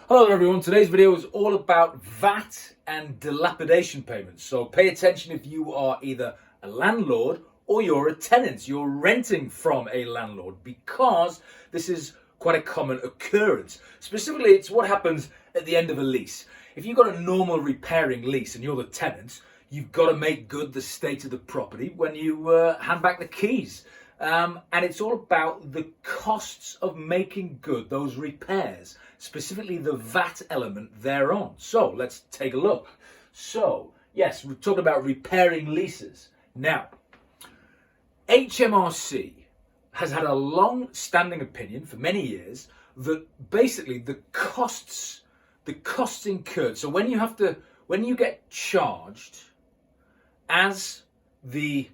Hello there everyone, today's video is all about VAT and dilapidation payments. So pay attention if you are either a landlord or you're a tenant, you're renting from a landlord, because this is quite a common occurrence. Specifically, it's what happens at the end of a lease. If you've got a normal repairing lease and you're the tenant, you've got to make good the state of the property when you hand back the keys. And it's all about the costs of making good those repairs, specifically the VAT element thereon. So let's take a look. So yes, we're talking about repairing leases. Now, HMRC has had a long-standing opinion for many years that basically the costs incurred. So when you get charged as the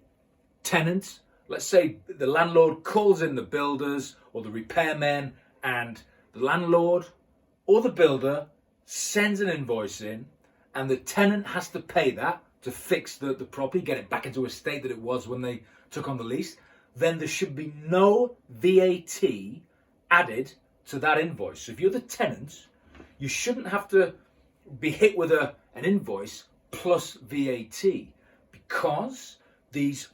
tenant, let's say the landlord calls in the builders or the repairmen, and the landlord or the builder sends an invoice in, and the tenant has to pay that to fix the property, get it back into a state that it was when they took on the lease, then there should be no VAT added to that invoice. So if you're the tenant, you shouldn't have to be hit with an invoice plus VAT, because these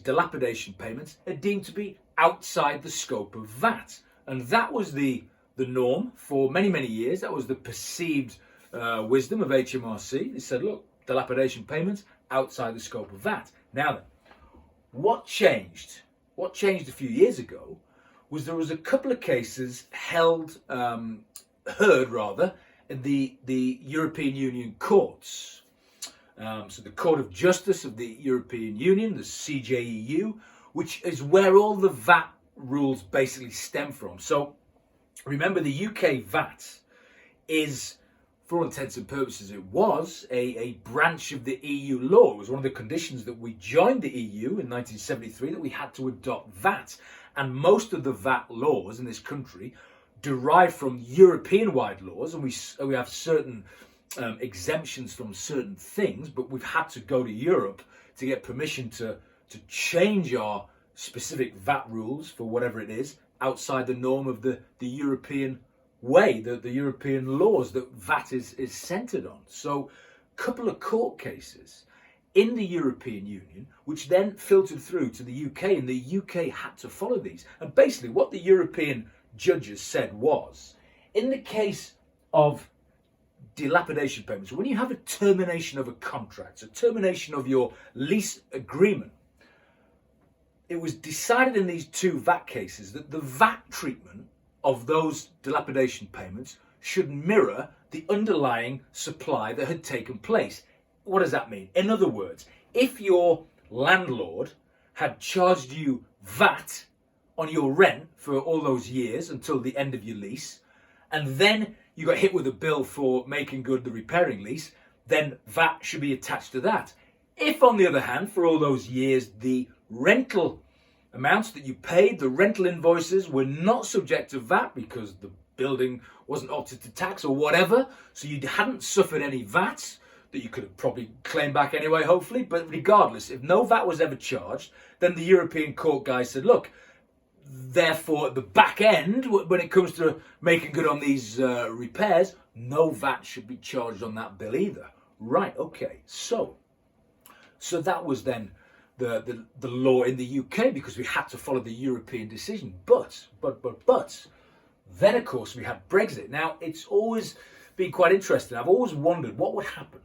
dilapidation payments are deemed to be outside the scope of VAT. And that was the norm for many, many years. That was the perceived wisdom of HMRC. They said, look, dilapidation payments outside the scope of VAT. Now then, what changed? What changed a few years ago was there was a couple of cases heard in the European Union courts. So the Court of Justice of the European Union, the CJEU, which is where all the VAT rules basically stem from. So remember, the UK VAT is, for all intents and purposes, it was a branch of the EU law. It was one of the conditions that we joined the EU in 1973, that we had to adopt VAT. And most of the VAT laws in this country derive from European-wide laws, and we have certain exemptions from certain things, but we've had to go to Europe to get permission to change our specific VAT rules for whatever it is outside the norm of the European way, the European laws that VAT is centered on. So a couple of court cases in the European Union, which then filtered through to the UK, and the UK had to follow these. And basically what the European judges said was, in the case of dilapidation payments, when you have a termination of a contract, a termination of your lease agreement, it was decided in these two VAT cases that the VAT treatment of those dilapidation payments should mirror the underlying supply that had taken place. What does that mean? In other words, if your landlord had charged you VAT on your rent for all those years until the end of your lease, and then you got hit with a bill for making good the repairing lease, then VAT should be attached to that. If, on the other hand, for all those years, the rental amounts that you paid, the rental invoices, were not subject to VAT because the building wasn't opted to tax or whatever, so you hadn't suffered any VAT that you could have probably claimed back anyway, hopefully, but regardless, if no VAT was ever charged, then the European court guys said, look, therefore, at the back end, when it comes to making good on these repairs, no VAT should be charged on that bill either. Right, okay, so that was then the law in the UK, because we had to follow the European decision. But then, of course, we had Brexit. Now, it's always been quite interesting. I've always wondered what would happen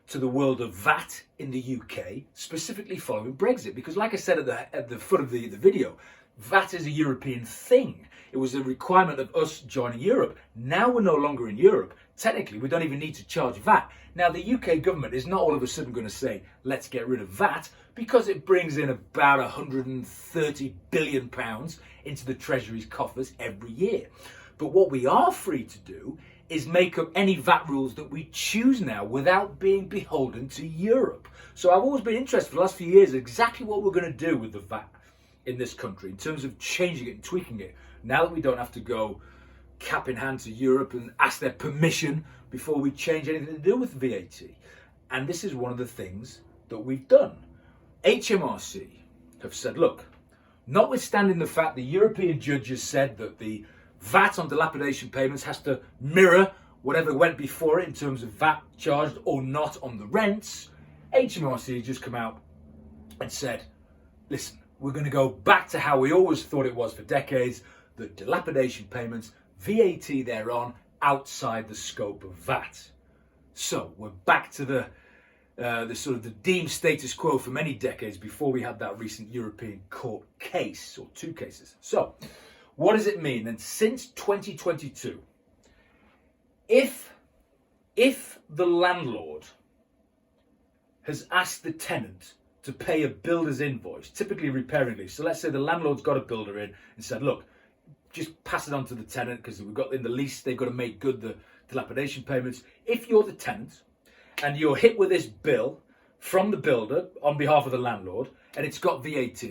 to the world of VAT in the UK, specifically following Brexit, because like I said at the foot of the video, VAT is a European thing. It was a requirement of us joining Europe. Now we're no longer in Europe. Technically, we don't even need to charge VAT. Now, the UK government is not all of a sudden going to say, let's get rid of VAT, because it brings in about £130 billion into the Treasury's coffers every year. But what we are free to do is make up any VAT rules that we choose now without being beholden to Europe. So I've always been interested for the last few years exactly what we're going to do with the VAT in this country in terms of changing it and tweaking it, now that we don't have to go cap in hand to Europe and ask their permission before we change anything to do with VAT. And this is one of the things that we've done. HMRC have said, look, notwithstanding the fact the European judges said that the VAT on dilapidation payments has to mirror whatever went before it in terms of VAT charged or not on the rents. HMRC just come out and said, listen, we're going to go back to how we always thought it was for decades, the dilapidation payments, VAT thereon, outside the scope of VAT. So we're back to the sort of the deemed status quo for many decades before we had that recent European court case, or two cases. So what does it mean? And since 2022, if the landlord has asked the tenant to pay a builder's invoice, typically repairing lease. So let's say the landlord's got a builder in and said, look, just pass it on to the tenant because we've got in the lease, they've got to make good the dilapidation payments. If you're the tenant and you're hit with this bill from the builder on behalf of the landlord and it's got VAT,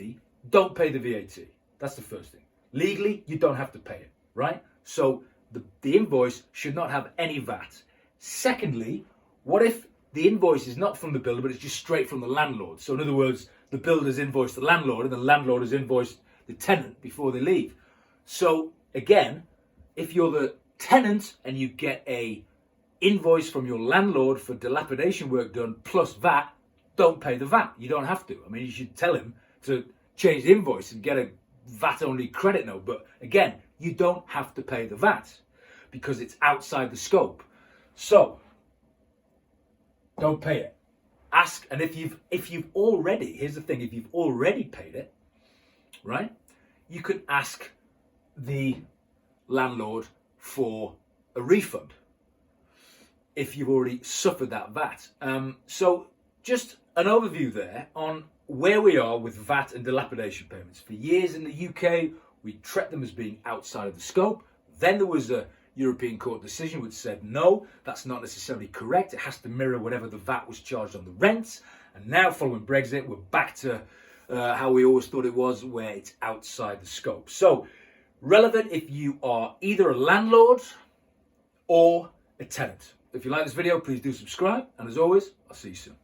don't pay the VAT. That's the first thing. Legally, you don't have to pay it, right? So the invoice should not have any VAT. Secondly, what if the invoice is not from the builder, but it's just straight from the landlord? So in other words, the builder's invoiced the landlord and the landlord has invoiced the tenant before they leave. So again, if you're the tenant and you get a invoice from your landlord for dilapidation work done plus VAT, don't pay the VAT. You don't have to. I mean, you should tell him to change the invoice and get a VAT-only credit note. But again, you don't have to pay the VAT because it's outside the scope. So don't pay it. Ask, and if you've already, here's the thing, if you've already paid it, right, you can ask the landlord for a refund if you've already suffered that VAT. So just an overview there on where we are with VAT and dilapidation payments. For years in the UK, we treat them as being outside of the scope. Then there was a European court decision which said, no, that's not necessarily correct. It has to mirror whatever the VAT was charged on the rents. And now, following Brexit, we're back to how we always thought it was, where it's outside the scope. So, relevant if you are either a landlord or a tenant. If you like this video, please do subscribe. And as always, I'll see you soon.